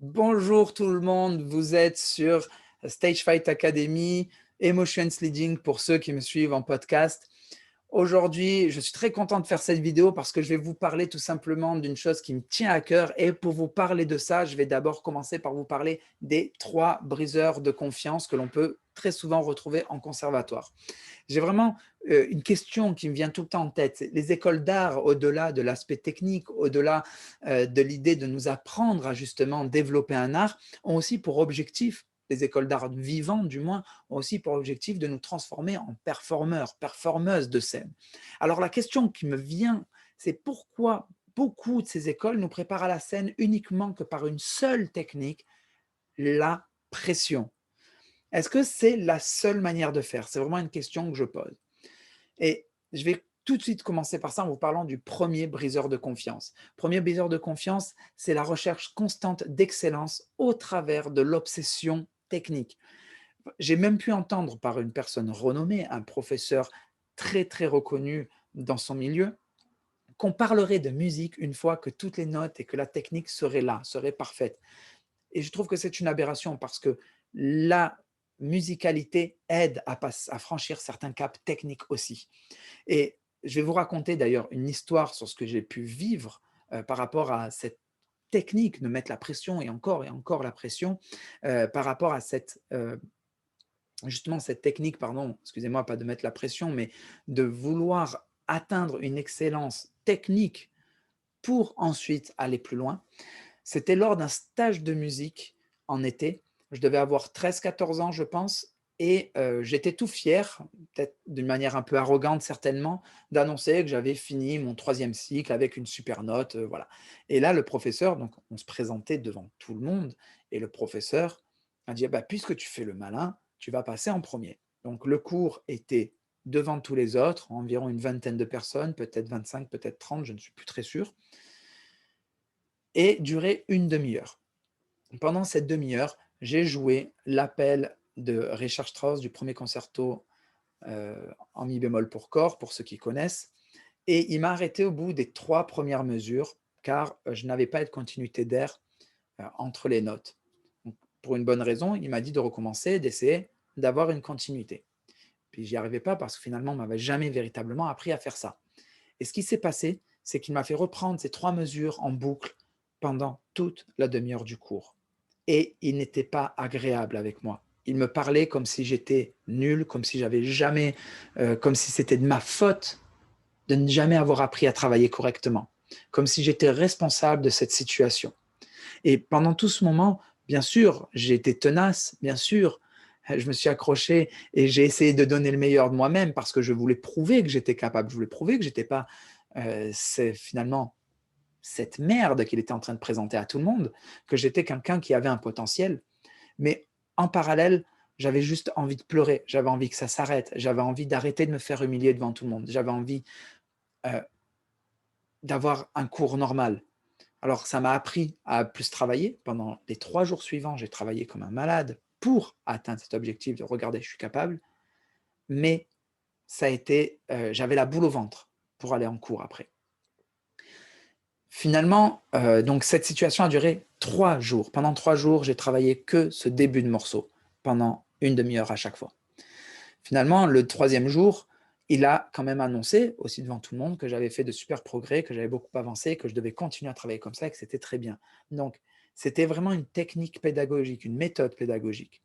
Bonjour tout le monde, vous êtes sur Stage Fight Academy, Emotions Leading pour ceux qui me suivent en podcast. Aujourd'hui, je suis très content de faire cette vidéo parce que je vais vous parler tout simplement d'une chose qui me tient à cœur. Et pour vous parler de ça, je vais d'abord commencer par vous parler des 3 briseurs de confiance que l'on peut très souvent retrouver en conservatoire. J'ai vraiment une question qui me vient tout le temps en tête. Les écoles d'art, au-delà de l'aspect technique, au-delà de l'idée de nous apprendre à justement développer un art, ont aussi pour objectif, les écoles d'art vivants du moins, ont aussi pour objectif de nous transformer en performeurs, performeuses de scène. Alors la question qui me vient, c'est pourquoi beaucoup de ces écoles nous préparent à la scène uniquement que par une seule technique, la pression. Est-ce que c'est la seule manière de faire? C'est vraiment une question que je pose. Et je vais tout de suite commencer par ça en vous parlant du premier briseur de confiance. Premier briseur de confiance, c'est la recherche constante d'excellence au travers de l'obsession technique. J'ai même pu entendre par une personne renommée, un professeur très très reconnu dans son milieu, qu'on parlerait de musique une fois que toutes les notes et que la technique serait là, serait parfaite. Et je trouve que c'est une aberration parce que la musicalité aide à franchir certains caps techniques aussi. Et je vais vous raconter d'ailleurs une histoire sur ce que j'ai pu vivre par rapport à cette technique de mettre la pression et encore la pression par rapport à justement cette technique, pardon, excusez-moi, pas de mettre la pression, mais de vouloir atteindre une excellence technique pour ensuite aller plus loin. C'était lors d'un stage de musique en été. Je devais avoir 13-14 ans, je pense, et j'étais tout fier, peut-être d'une manière un peu arrogante certainement, d'annoncer que j'avais fini mon 3e cycle avec une super note, voilà. Et là, le professeur, donc on se présentait devant tout le monde et le professeur a dit: «Bah, puisque tu fais le malin, tu vas passer en premier.» Donc le cours était devant tous les autres, environ une vingtaine de personnes, peut-être 25, peut-être 30, je ne suis plus très sûr, et durait une demi-heure. Pendant cette demi-heure, j'ai joué l'appel de Richard Strauss du premier concerto en mi bémol pour corps, pour ceux qui connaissent, et il m'a arrêté au bout des 3 premières mesures, car je n'avais pas de continuité d'air entre les notes. Donc, pour une bonne raison, il m'a dit de recommencer, d'essayer d'avoir une continuité. Puis j'y arrivais pas parce que finalement, on m'avait jamais véritablement appris à faire ça. Et ce qui s'est passé, c'est qu'il m'a fait reprendre ces 3 mesures en boucle pendant toute la demi-heure du cours. Et il n'était pas agréable avec moi. Il me parlait comme si j'étais nul, comme si j'avais jamais, comme si c'était de ma faute de ne jamais avoir appris à travailler correctement, comme si j'étais responsable de cette situation. Et pendant tout ce moment, bien sûr, j'ai été tenace, bien sûr, je me suis accroché et j'ai essayé de donner le meilleur de moi-même parce que je voulais prouver que j'étais capable, je voulais prouver que j'étais pas c'est finalement cette merde qu'il était en train de présenter à tout le monde, que j'étais quelqu'un qui avait un potentiel. Mais en parallèle, j'avais juste envie de pleurer, j'avais envie que ça s'arrête, j'avais envie d'arrêter de me faire humilier devant tout le monde, j'avais envie euh, d'avoir un cours normal. Alors ça m'a appris à plus travailler. Pendant les 3 jours suivants, j'ai travaillé comme un malade pour atteindre cet objectif de regarder, je suis capable, mais ça a été, j'avais la boule au ventre pour aller en cours après. Finalement, donc cette situation a duré 3 jours. Pendant 3 jours, j'ai travaillé que ce début de morceau, pendant une demi-heure à chaque fois. Finalement, le 3e jour, il a quand même annoncé, aussi devant tout le monde, que j'avais fait de super progrès, que j'avais beaucoup avancé, que je devais continuer à travailler comme ça et que c'était très bien. Donc, c'était vraiment une technique pédagogique, une méthode pédagogique.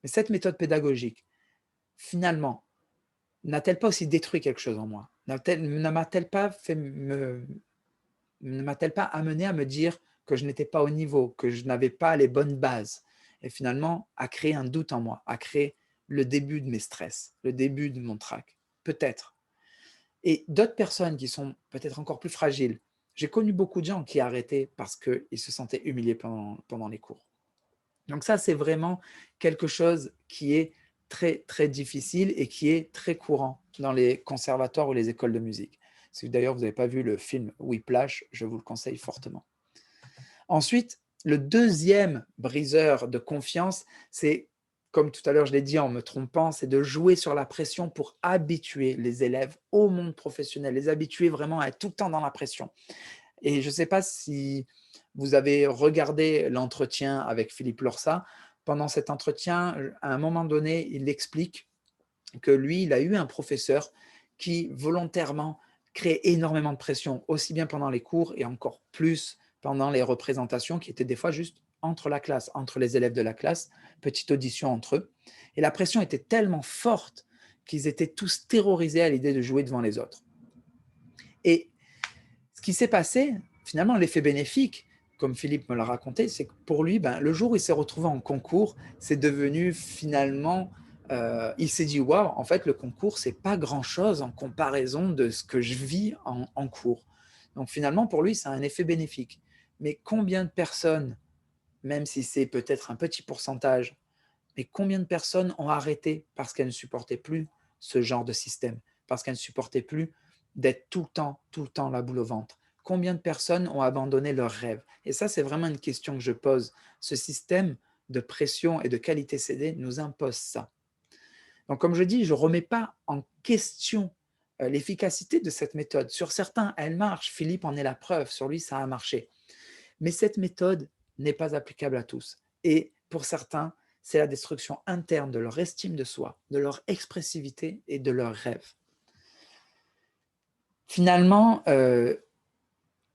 Mais cette méthode pédagogique, finalement, n'a-t-elle pas aussi détruit quelque chose en moi? Ne m'a-t-elle pas ne m'a-t-elle pas amené à me dire que je n'étais pas au niveau, que je n'avais pas les bonnes bases et finalement à créer un doute en moi, à créer le début de mes stress, le début de mon trac, peut-être. Et d'autres personnes qui sont peut-être encore plus fragiles. J'ai connu beaucoup de gens qui arrêtaient parce qu'ils se sentaient humiliés pendant les cours. Donc ça, c'est vraiment quelque chose qui est très, très difficile et qui est très courant dans les conservatoires ou les écoles de musique. Si d'ailleurs vous n'avez pas vu le film Whiplash, je vous le conseille fortement. Ensuite, le deuxième briseur de confiance, c'est, comme tout à l'heure je l'ai dit en me trompant, c'est de jouer sur la pression pour habituer les élèves au monde professionnel, les habituer vraiment à être tout le temps dans la pression. Et je ne sais pas si vous avez regardé l'entretien avec Philippe Lorsa. Pendant cet entretien, à un moment donné, il explique que lui, il a eu un professeur qui volontairement crée énormément de pression, aussi bien pendant les cours et encore plus pendant les représentations qui étaient des fois juste entre la classe, entre les élèves de la classe, petite audition entre eux. Et la pression était tellement forte qu'ils étaient tous terrorisés à l'idée de jouer devant les autres. Et ce qui s'est passé, finalement, l'effet bénéfique, comme Philippe me l'a raconté, c'est que pour lui, le jour où il s'est retrouvé en concours, c'est devenu finalement, il s'est dit, waouh, en fait, le concours, c'est pas grand-chose en comparaison de ce que je vis en cours. Donc finalement, pour lui, c'est un effet bénéfique. Mais combien de personnes, même si c'est peut-être un petit pourcentage, mais combien de personnes ont arrêté parce qu'elles ne supportaient plus ce genre de système, parce qu'elles ne supportaient plus d'être tout le temps la boule au ventre? Combien de personnes ont abandonné leurs rêves? Et ça, c'est vraiment une question que je pose. Ce système de pression et de qualité CD nous impose ça. Donc, comme je dis, je ne remets pas en question l'efficacité de cette méthode. Sur certains, elle marche. Philippe en est la preuve. Sur lui, ça a marché. Mais cette méthode n'est pas applicable à tous. Et pour certains, c'est la destruction interne de leur estime de soi, de leur expressivité et de leurs rêves. Finalement,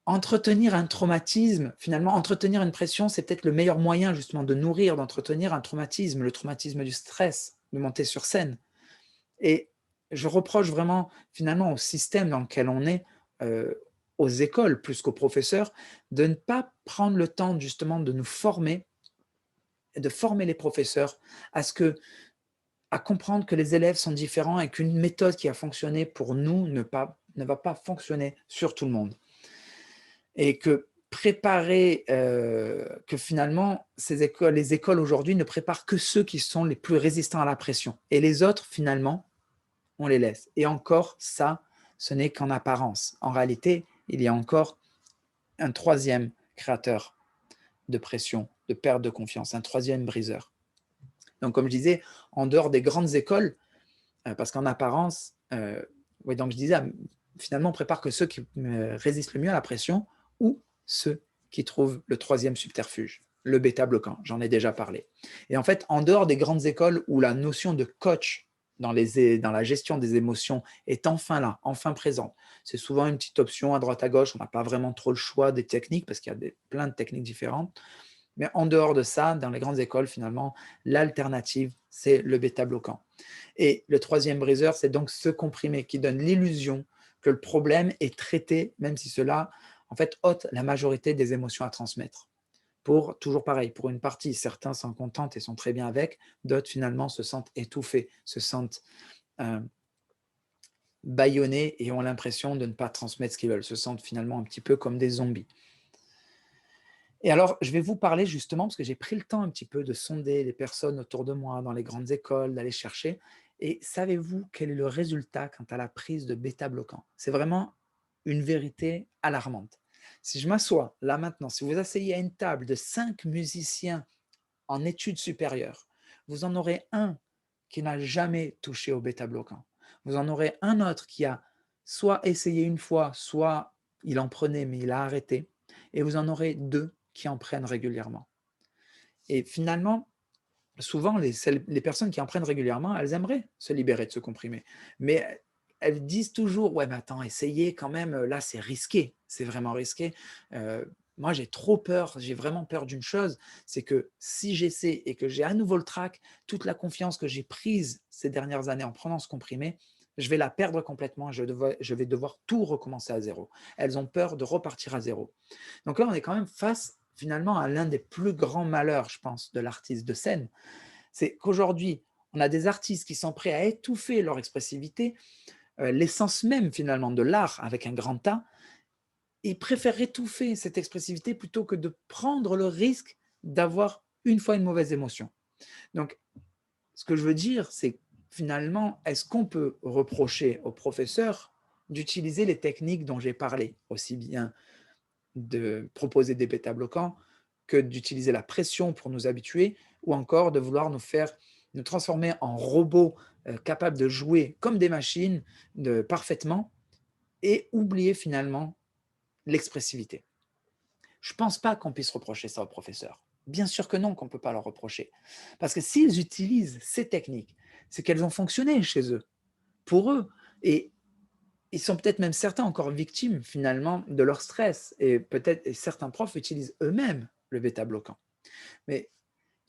entretenir un traumatisme, finalement, entretenir une pression, c'est peut-être le meilleur moyen justement de nourrir, d'entretenir un traumatisme, le traumatisme du stress, de monter sur scène. Et je reproche vraiment finalement au système dans lequel on est, aux écoles plus qu'aux professeurs, de ne pas prendre le temps justement de nous former, et de former les professeurs à comprendre que les élèves sont différents et qu'une méthode qui a fonctionné pour nous ne va pas fonctionner sur tout le monde. Et que préparer, que finalement, les écoles aujourd'hui ne préparent que ceux qui sont les plus résistants à la pression. Et les autres, finalement, on les laisse. Et encore, ça, ce n'est qu'en apparence. En réalité, il y a encore un troisième créateur de pression, de perte de confiance, un troisième briseur. Donc, comme je disais, en dehors des grandes écoles, parce qu'en apparence, oui, donc je disais, finalement, on prépare que ceux qui résistent le mieux à la pression ou ceux qui trouvent le troisième subterfuge, le bêta-bloquant. J'en ai déjà parlé. Et en fait, en dehors des grandes écoles où la notion de coach dans la gestion des émotions est enfin là, enfin présente, c'est souvent une petite option à droite à gauche. On n'a pas vraiment trop le choix des techniques parce qu'il y a plein de techniques différentes. Mais en dehors de ça, dans les grandes écoles, finalement, l'alternative, c'est le bêta-bloquant. Et le troisième briseur, c'est donc ce comprimé qui donne l'illusion que le problème est traité, même si cela, en fait, ôte la majorité des émotions à transmettre. Pour, toujours pareil, pour une partie, certains s'en contentent et sont très bien avec, d'autres, finalement, se sentent étouffés, se sentent bâillonnés et ont l'impression de ne pas transmettre ce qu'ils veulent, se sentent finalement un petit peu comme des zombies. Et alors, je vais vous parler justement, parce que j'ai pris le temps un petit peu de sonder les personnes autour de moi, dans les grandes écoles, d'aller chercher. Et savez-vous quel est le résultat quant à la prise de bêta-bloquant? C'est vraiment une vérité alarmante. Si je m'assois là maintenant, si vous asseyez à une table de 5 musiciens en études supérieures, vous en aurez un qui n'a jamais touché au bêta-bloquant. Vous en aurez un autre qui a soit essayé une fois, soit il en prenait mais il a arrêté. Et vous en aurez deux qui en prennent régulièrement. Et finalement, souvent, les personnes qui en prennent régulièrement, elles aimeraient se libérer de ce comprimé. Mais elles disent toujours, ouais, mais attends, essayez quand même, là, c'est risqué, c'est vraiment risqué. Moi, j'ai trop peur, j'ai vraiment peur d'une chose, c'est que si j'essaie et que j'ai à nouveau le trac, toute la confiance que j'ai prise ces dernières années en prenant ce comprimé, je vais la perdre complètement, je vais devoir tout recommencer à zéro. Elles ont peur de repartir à zéro. Donc là, on est quand même face finalement à l'un des plus grands malheurs, je pense, de l'artiste de scène. C'est qu'aujourd'hui, on a des artistes qui sont prêts à étouffer leur expressivité, l'essence même finalement de l'art avec un grand A. Ils préfèrent étouffer cette expressivité plutôt que de prendre le risque d'avoir une fois une mauvaise émotion. Donc, ce que je veux dire, c'est finalement, est-ce qu'on peut reprocher aux professeurs d'utiliser les techniques dont j'ai parlé, aussi bien de proposer des bêta-bloquants que d'utiliser la pression pour nous habituer ou encore de vouloir nous transformer en robots capables de jouer comme des machines parfaitement et oublier finalement l'expressivité. Je ne pense pas qu'on puisse reprocher ça aux professeurs. Bien sûr que non, qu'on ne peut pas leur reprocher. Parce que s'ils utilisent ces techniques, c'est qu'elles ont fonctionné chez eux, pour eux. Et ils sont peut-être même certains encore victimes finalement de leur stress. Et peut-être certains profs utilisent eux-mêmes le bêta-bloquant. Mais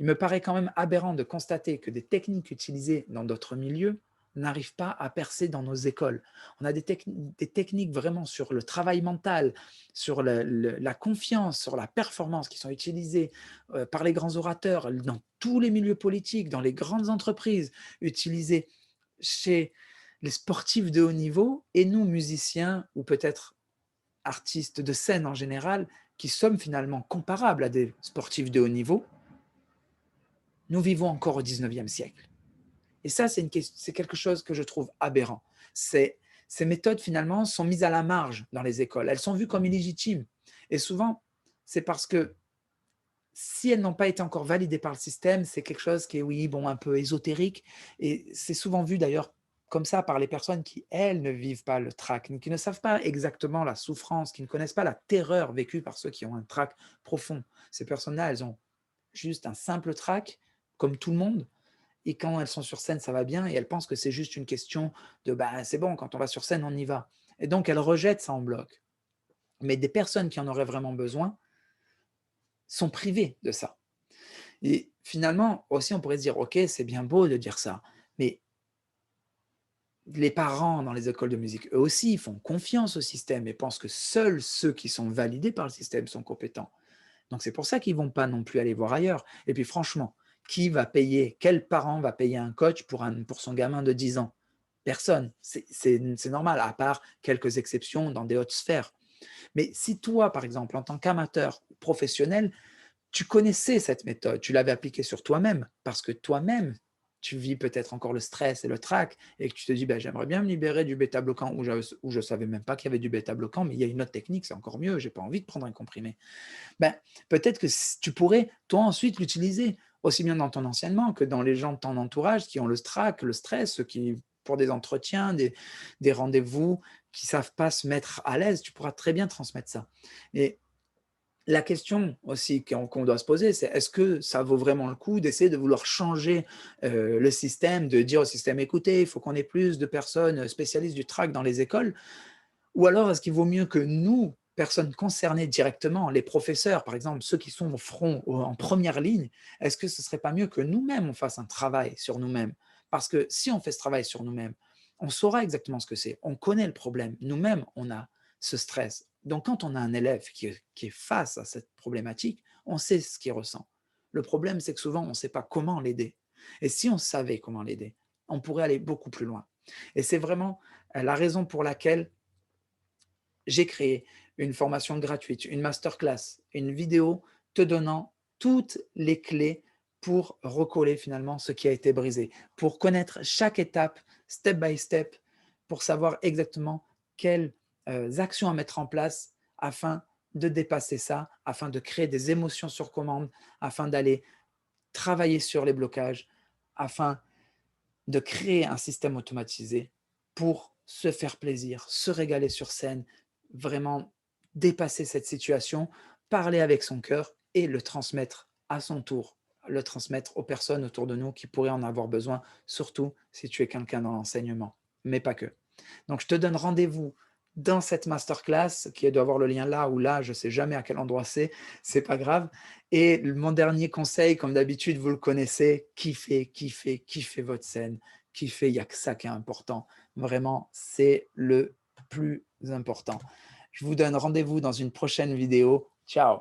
il me paraît quand même aberrant de constater que des techniques utilisées dans d'autres milieux n'arrivent pas à percer dans nos écoles. On a des techniques vraiment sur le travail mental, sur la confiance, sur la performance qui sont utilisées par les grands orateurs dans tous les milieux politiques, dans les grandes entreprises, utilisées chez les sportifs de haut niveau et nous, musiciens ou peut-être artistes de scène en général, qui sommes finalement comparables à des sportifs de haut niveau. Nous vivons encore au 19e siècle. Et ça, c'est quelque chose que je trouve aberrant. Ces méthodes, finalement, sont mises à la marge dans les écoles. Elles sont vues comme illégitimes. Et souvent, c'est parce que si elles n'ont pas été encore validées par le système, c'est quelque chose qui est, oui, bon, un peu ésotérique. Et c'est souvent vu d'ailleurs comme ça par les personnes qui, elles, ne vivent pas le trac, qui ne savent pas exactement la souffrance, qui ne connaissent pas la terreur vécue par ceux qui ont un trac profond. Ces personnes-là, elles ont juste un simple trac, comme tout le monde, et quand elles sont sur scène, ça va bien, et elles pensent que c'est juste une question de bah, c'est bon, quand on va sur scène, on y va. Et donc, elles rejettent ça en bloc. Mais des personnes qui en auraient vraiment besoin sont privées de ça. Et finalement, aussi, on pourrait se dire, ok, c'est bien beau de dire ça, mais les parents dans les écoles de musique, eux aussi, font confiance au système et pensent que seuls ceux qui sont validés par le système sont compétents. Donc, c'est pour ça qu'ils ne vont pas non plus aller voir ailleurs. Et puis, franchement, qui va payer, quel parent va payer un coach pour son gamin de 10 ans? Personne. C'est normal, à part quelques exceptions dans des hautes sphères. Mais si toi, par exemple, en tant qu'amateur professionnel, tu connaissais cette méthode, tu l'avais appliquée sur toi-même, parce que toi-même, tu vis peut-être encore le stress et le trac, et que tu te dis, ben, j'aimerais bien me libérer du bêta-bloquant, ou je ne savais même pas qu'il y avait du bêta-bloquant, mais il y a une autre technique, c'est encore mieux, je n'ai pas envie de prendre un comprimé. Ben, peut-être que tu pourrais, toi, ensuite, l'utiliser, aussi bien dans ton enseignement que dans les gens de ton entourage qui ont le trac, le stress, qui, pour des entretiens, des rendez-vous, qui ne savent pas se mettre à l'aise, tu pourras très bien transmettre ça. Et la question aussi qu'on doit se poser, c'est est-ce que ça vaut vraiment le coup d'essayer de vouloir changer le système, de dire au système, écoutez, il faut qu'on ait plus de personnes spécialistes du trac dans les écoles, ou alors est-ce qu'il vaut mieux que nous, personnes concernées directement, les professeurs, par exemple, ceux qui sont au front, en première ligne, est-ce que ce ne serait pas mieux que nous-mêmes, on fasse un travail sur nous-mêmes? Parce que si on fait ce travail sur nous-mêmes, on saura exactement ce que c'est. On connaît le problème. Nous-mêmes, on a ce stress. Donc, quand on a un élève qui est face à cette problématique, on sait ce qu'il ressent. Le problème, c'est que souvent, on ne sait pas comment l'aider. Et si on savait comment l'aider, on pourrait aller beaucoup plus loin. Et c'est vraiment la raison pour laquelle j'ai créé une formation gratuite, une masterclass, une vidéo te donnant toutes les clés pour recoller finalement ce qui a été brisé, pour connaître chaque étape, step by step, pour savoir exactement quelles actions à mettre en place afin de dépasser ça, afin de créer des émotions sur commande, afin d'aller travailler sur les blocages, afin de créer un système automatisé pour se faire plaisir, se régaler sur scène, vraiment dépasser cette situation, parler avec son cœur et le transmettre à son tour, le transmettre aux personnes autour de nous qui pourraient en avoir besoin, surtout si tu es quelqu'un dans l'enseignement, mais pas que. Donc, je te donne rendez-vous dans cette masterclass, qui doit avoir le lien là ou là, je ne sais jamais à quel endroit c'est pas grave. Et mon dernier conseil, comme d'habitude, vous le connaissez, kiffez, kiffez, kiffez votre scène, kiffez, il n'y a que ça qui est important. Vraiment, c'est le plus important. Je vous donne rendez-vous dans une prochaine vidéo. Ciao!